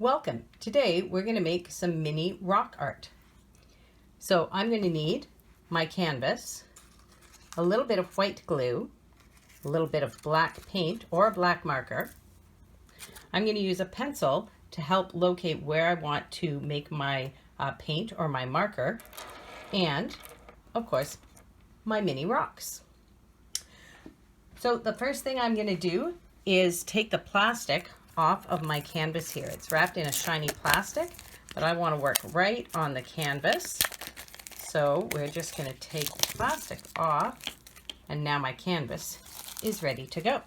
Welcome. Today we're going to make some mini rock art. So I'm going to need my canvas, a little bit of white glue, a little bit of black paint or a black marker. I'm going to use a pencil to help locate where I want to make my paint or my marker, and of course my mini rocks. So the first thing I'm going to do is take the plastic off of my canvas here. It's wrapped in a shiny plastic, but I want to work right on the canvas. So we're just going to take the plastic off, and now my canvas is ready to go.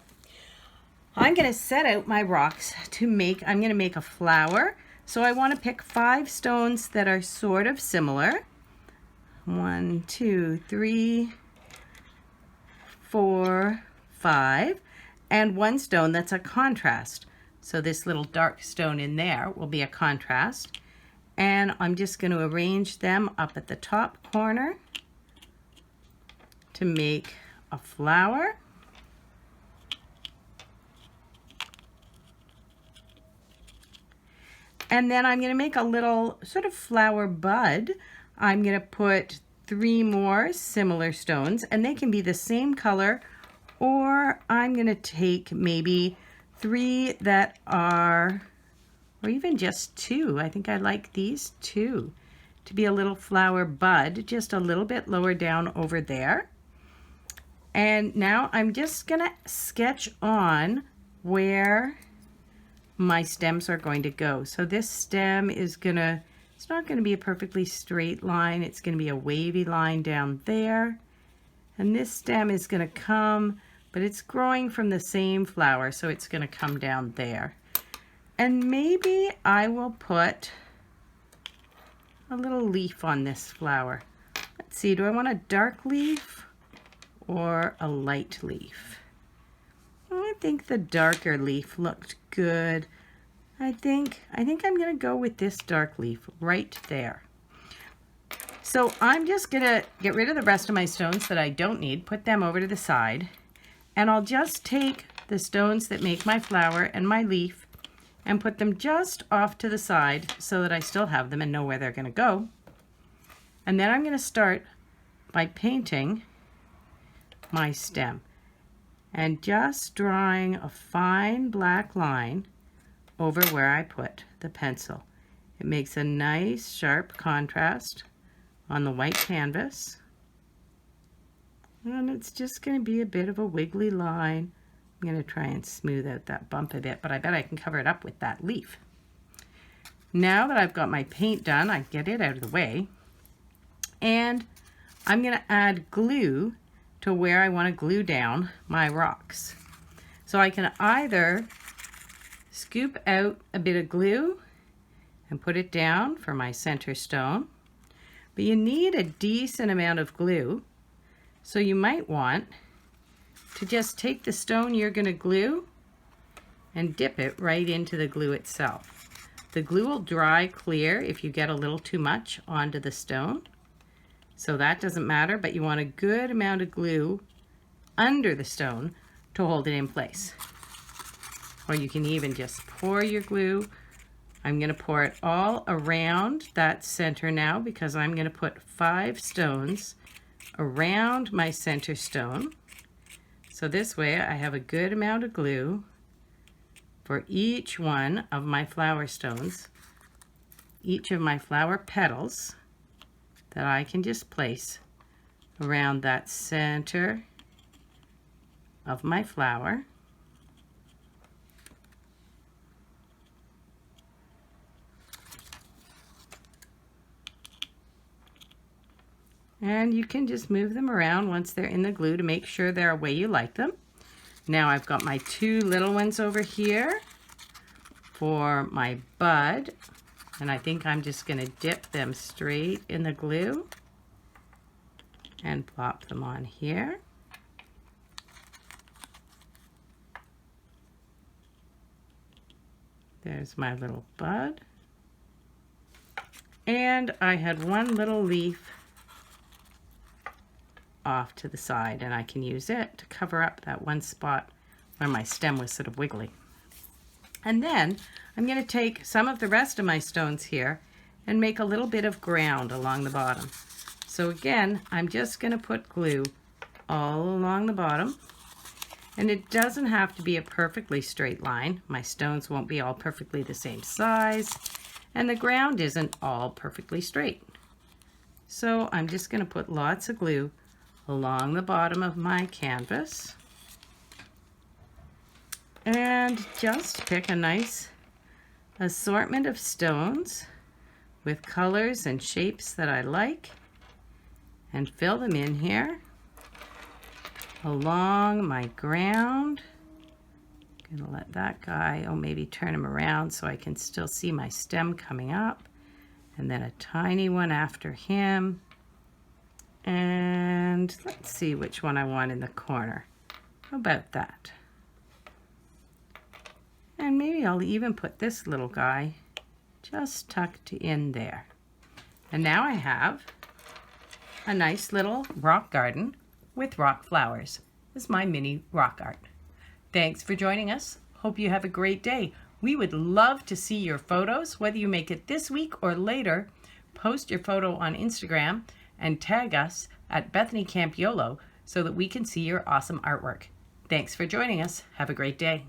I'm going to set out my rocks to make, I'm going to make a flower. So I want to pick 5 stones that are sort of similar. 1, 2, 3, 4, 5, and 1 stone that's a contrast. So this little dark stone in there will be a contrast. And I'm just going to arrange them up at the top corner to make a flower. And then I'm going to make a little sort of flower bud. I'm going to put 3 more similar stones, and they can be the same color, or I'm going to take maybe 3 that are, or even just 2. I think I like these 2 to be a little flower bud, just a little bit lower down over there. And now I'm just going to sketch on where my stems are going to go. So this stem is gonna, it's not going to be a perfectly straight line. It's going to be a wavy line down there. And this stem is going to come, but it's growing from the same flower, so it's going to come down there. And maybe I will put a little leaf on this flower. Let's see, do I want a dark leaf or a light leaf? I think the darker leaf looked good. I think I'm going to go with this dark leaf right there. So I'm just going to get rid of the rest of my stones that I don't need, put them over to the side, and I'll just take the stones that make my flower and my leaf and put them just off to the side so that I still have them and know where they're going to go. And then I'm going to start by painting my stem and just drawing a fine black line over where I put the pencil. It makes a nice sharp contrast on the white canvas, and it's just going to be a bit of a wiggly line. I'm going to try and smooth out that bump a bit, but I bet I can cover it up with that leaf. Now that I've got my paint done, I get it out of the way, and I'm going to add glue to where I want to glue down my rocks. So I can either scoop out a bit of glue and put it down for my center stone, but you need a decent amount of glue, so you might want to just take the stone you're going to glue and dip it right into the glue itself. The glue will dry clear if you get a little too much onto the stone. So that doesn't matter, but you want a good amount of glue under the stone to hold it in place. Or you can even just pour your glue. I'm going to pour it all around that center now because I'm going to put 5 stones around my center stone. So this way I have a good amount of glue for each one of my flower stones, each of my flower petals, that I can just place around that center of my flower. And you can just move them around once they're in the glue to make sure they're the way you like them. Now I've got my 2 little ones over here for my bud. And I think I'm just going to dip them straight in the glue and plop them on here. There's my little bud. And I had 1 little leaf off to the side, and I can use it to cover up that one spot where my stem was sort of wiggly. And then I'm going to take some of the rest of my stones here and make a little bit of ground along the bottom. So again, I'm just going to put glue all along the bottom. And it doesn't have to be a perfectly straight line. My stones won't be all perfectly the same size. And the ground isn't all perfectly straight. So I'm just going to put lots of glue along the bottom of my canvas. And just pick a nice assortment of stones with colors and shapes that I like and fill them in here along my ground. I'm gonna let that guy, maybe turn him around so I can still see my stem coming up, and then a tiny one after him. And let's see which one I want in the corner. How about that? And maybe I'll even put this little guy just tucked in there. And now I have a nice little rock garden with rock flowers. This is my mini rock art. Thanks for joining us. Hope you have a great day. We would love to see your photos, whether you make it this week or later. Post your photo on Instagram and tag us at Bethany Campiolo so that we can see your awesome artwork. Thanks for joining us. Have a great day.